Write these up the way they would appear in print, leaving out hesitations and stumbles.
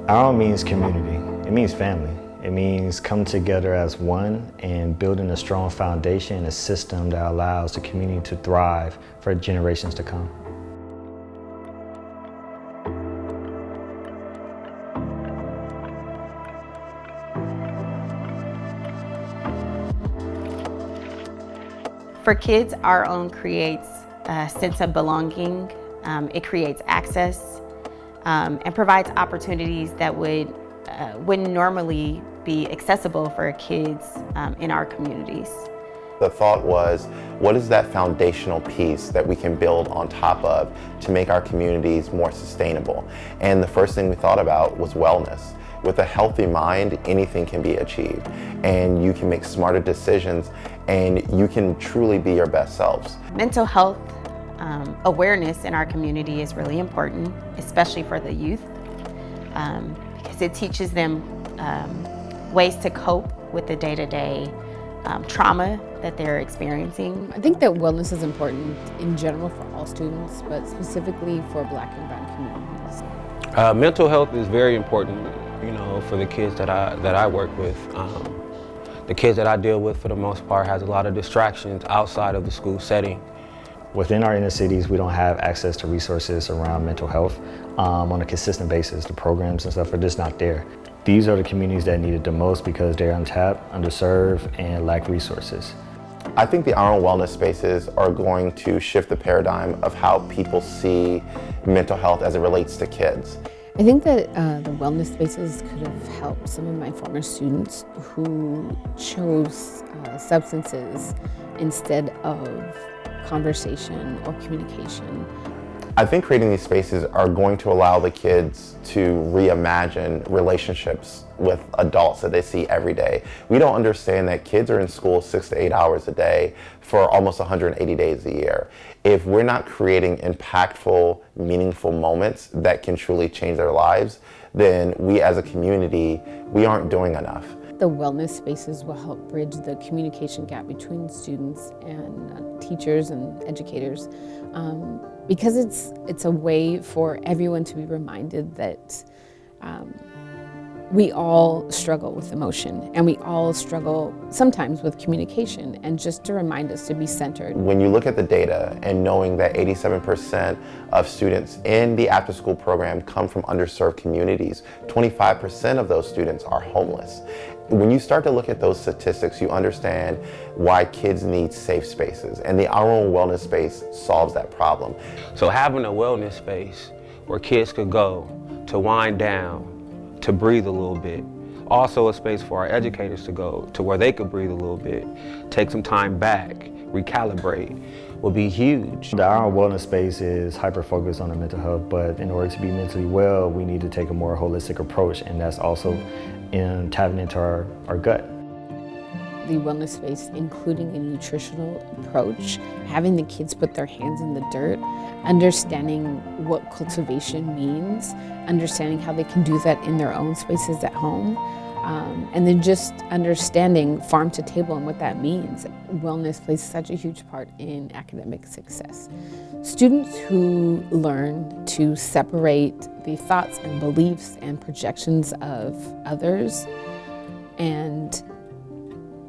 Our means community. It means family. It means come together as one and building a strong foundation and a system that allows the community to thrive for generations to come. For kids, Our Own creates a sense of belonging. It creates access and provides opportunities that wouldn't normally be accessible for kids in our communities. The thought was, what is that foundational piece that we can build on top of to make our communities more sustainable? And the first thing we thought about was wellness. With a healthy mind, anything can be achieved, and you can make smarter decisions, and you can truly be your best selves. Mental health awareness in our community is really important, especially for the youth, because it teaches them ways to cope with the day-to-day trauma that they're experiencing. I think that wellness is important in general for all students, but specifically for Black and brown communities. Mental health is very important, for the kids that I work with. The kids that I deal with, for the most part, has a lot of distractions outside of the school setting. Within our inner cities, we don't have access to resources around mental health on a consistent basis. The programs and stuff are just not there. These are the communities that need it the most because they're untapped, underserved, and lack resources. I think the Our Own wellness spaces are going to shift the paradigm of how people see mental health as it relates to kids. I think that the wellness spaces could have helped some of my former students who chose substances instead of conversation or communication. I think creating these spaces are going to allow the kids to reimagine relationships with adults that they see every day. We don't understand that kids are in school 6 to 8 hours a day for almost 180 days a year. If we're not creating impactful, meaningful moments that can truly change their lives, then we as a community, we aren't doing enough. The wellness spaces will help bridge the communication gap between students and teachers and educators because it's a way for everyone to be reminded that we all struggle with emotion and we all struggle sometimes with communication, and just to remind us to be centered. When you look at the data and knowing that 87% of students in the after-school program come from underserved communities, 25% of those students are homeless. When you start to look at those statistics, you understand why kids need safe spaces, and the Our Own wellness space solves that problem. So having a wellness space where kids could go to wind down, to breathe a little bit. Also a space for our educators to go to where they could breathe a little bit, take some time back, recalibrate, will be huge. The Our Own wellness space is hyper-focused on the mental health, but in order to be mentally well, we need to take a more holistic approach, and that's also in tapping into our gut. The wellness space, including a nutritional approach, having the kids put their hands in the dirt, understanding what cultivation means, understanding how they can do that in their own spaces at home, and then just understanding farm to table and what that means. Wellness plays such a huge part in academic success. Students who learn to separate the thoughts and beliefs and projections of others and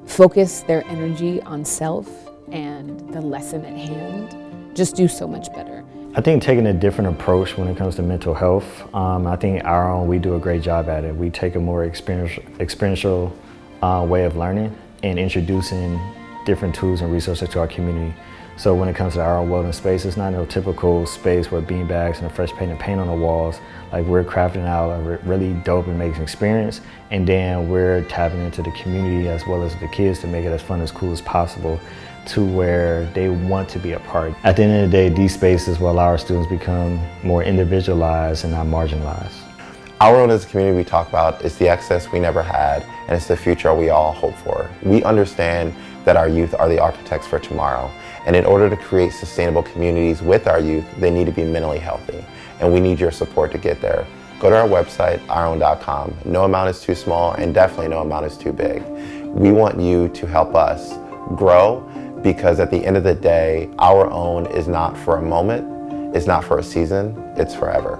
focus their energy on self and the lesson at hand just do so much better. I think taking a different approach when it comes to mental health, I think Our Own, we do a great job at it. We take a more experiential way of learning and introducing different tools and resources to our community. So when it comes to Our Own wellness space, it's not no typical space where beanbags and a fresh paint and paint on the walls. Like, we're crafting out a really dope and amazing experience, and then we're tapping into the community as well as the kids to make it as fun as cool as possible to where they want to be a part. At the end of the day, these spaces will allow our students become more individualized and not marginalized. Our Own as a community we talk about is the access we never had, and it's the future we all hope for. We understand that our youth are the architects for tomorrow, and in order to create sustainable communities with our youth, they need to be mentally healthy, and we need your support to get there. Go to our website, ourown.com. No amount is too small, and definitely no amount is too big. We want you to help us grow, because at the end of the day, Our Own is not for a moment, it's not for a season, it's forever.